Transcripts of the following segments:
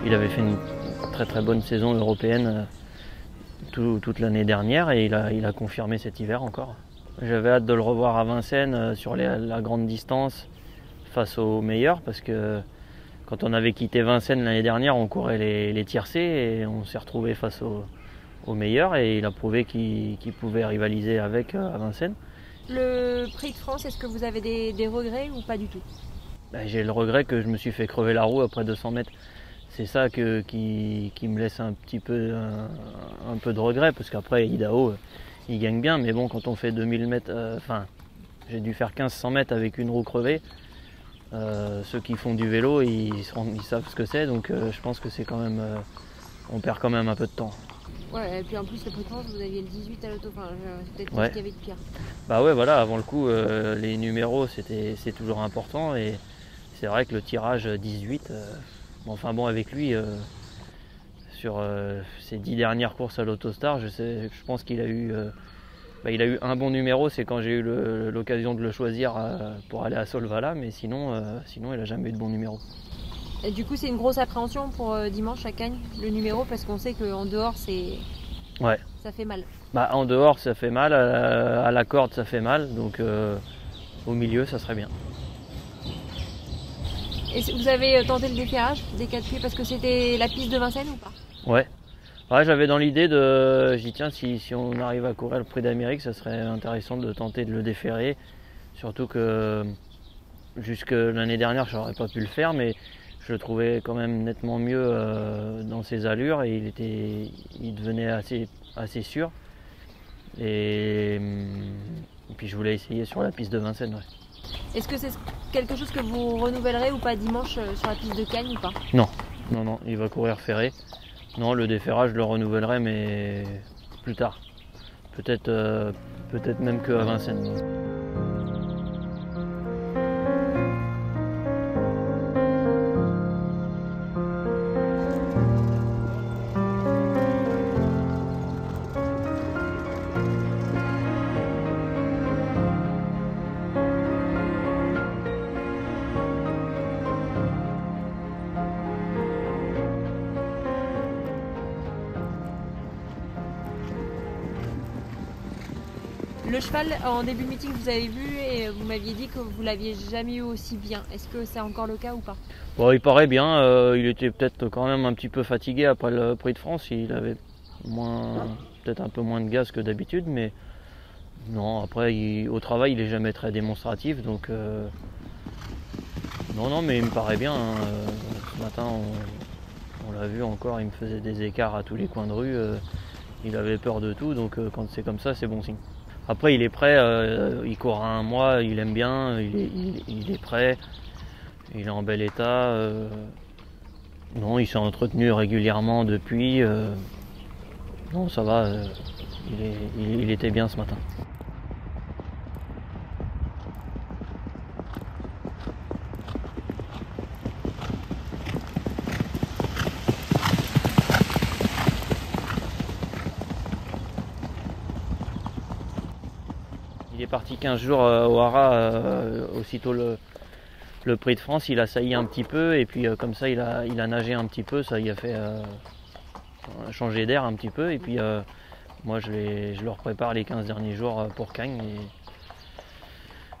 Il avait fait une très bonne saison européenne toute l'année dernière et il a confirmé cet hiver encore. J'avais hâte de le revoir à Vincennes sur la grande distance face aux meilleurs parce que quand on avait quitté Vincennes l'année dernière, on courait les tiercés et on s'est retrouvé face aux meilleurs et il a prouvé qu'il pouvait rivaliser avec à Vincennes. Le Prix de France, est-ce que vous avez des regrets ou pas du tout? J'ai le regret que je me suis fait crever la roue après 200 mètres. C'est ça qui me laisse un peu de regret parce qu'après Idaho il gagne bien, mais bon, quand on fait 2000 mètres, j'ai dû faire 1500 mètres avec une roue crevée. Ceux qui font du vélo, ils savent ce que c'est, donc je pense que c'est quand même, on perd quand même un peu de temps. Ouais, et puis en plus le Prix de France, vous aviez le 18 à l'auto, c'est peut-être Ouais. ce qu'il y avait de pire. Bah ouais, voilà, avant le coup, les numéros c'est toujours important et c'est vrai que le tirage 18, enfin bon, avec lui, sur ses 10 dernières courses à l'Autostar, je pense qu'il a eu, il a eu un bon numéro, c'est quand j'ai eu l'occasion de le choisir pour aller à Solvala, mais sinon il n'a jamais eu de bon numéro. Et du coup, c'est une grosse appréhension pour dimanche à Cagnes, le numéro, parce qu'on sait qu'en dehors, Ouais. ça fait mal. Bah, en dehors, ça fait mal, à la corde, ça fait mal, donc au milieu, ça serait bien. Et vous avez tenté le déferrage des 4 pieds parce que c'était la piste de Vincennes ou pas? Ouais. Ouais, j'avais dans l'idée j'ai dit tiens, si on arrive à courir le Prix d'Amérique, ça serait intéressant de tenter de le déferrer. Surtout que jusque l'année dernière, j'aurais pas pu le faire, mais je le trouvais quand même nettement mieux dans ses allures et il devenait assez sûr. Et puis je voulais essayer sur la piste de Vincennes. Ouais. Est-ce que c'est quelque chose que vous renouvellerez ou pas dimanche sur la piste de Cagnes ou pas? Non, il va courir ferré. Non, le déferrage, je le renouvellerai, mais plus tard. Peut-être même qu'à Vincennes. Le cheval, en début de meeting, vous avez vu et vous m'aviez dit que vous l'aviez jamais eu aussi bien. Est-ce que c'est encore le cas ou pas? Bon, il paraît bien, il était peut-être quand même un petit peu fatigué après le Prix de France, il avait peut-être un peu moins de gaz que d'habitude, mais non, après au travail il est jamais très démonstratif, donc non, mais il me paraît bien. Ce matin on l'a vu encore, il me faisait des écarts à tous les coins de rue, il avait peur de tout, donc quand c'est comme ça, c'est bon signe. Après il est prêt, il court à un mois, il aime bien, il est prêt, il est en bel état. Non, il s'est entretenu régulièrement depuis. Non, ça va, il était bien ce matin. Il est parti 15 jours au Hara, aussitôt le Prix de France, il a sailli un petit peu et puis comme ça il a nagé un petit peu, ça il a fait changer d'air un petit peu et puis moi je leur prépare les 15 derniers jours pour Cagnes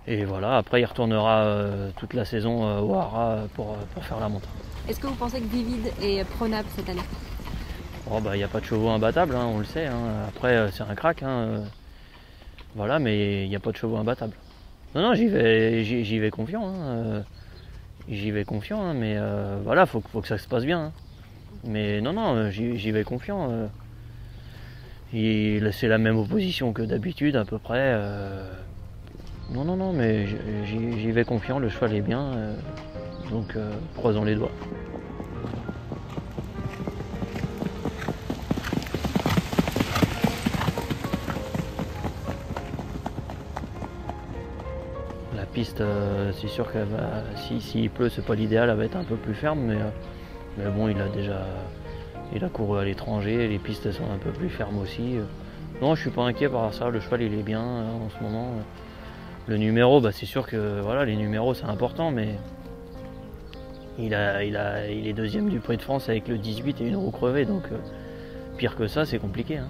et voilà, après il retournera toute la saison au Hara pour faire la montre. Est-ce que vous pensez que Vivid est prenable cette année? Oh, bah, il n'y a pas de chevaux imbattables, hein, on le sait, hein. Après c'est un crack, hein, voilà, mais il n'y a pas de chevaux imbattables. Non, j'y vais confiant. Hein, j'y vais confiant, hein, mais voilà, faut que ça se passe bien. Hein. Mais non, j'y vais confiant. C'est la même opposition que d'habitude, à peu près. Non, mais j'y vais confiant, le cheval est bien. Donc, croisons les doigts. La piste, c'est sûr qu'elle va. S'il pleut, c'est pas l'idéal, elle va être un peu plus ferme, mais bon, il a couru à l'étranger, les pistes sont un peu plus fermes aussi. Non, je suis pas inquiet par ça, le cheval il est bien en ce moment. Le numéro, c'est sûr que voilà, les numéros c'est important, mais Il est deuxième du Prix de France avec le 18 et une roue crevée, donc pire que ça, c'est compliqué. Hein.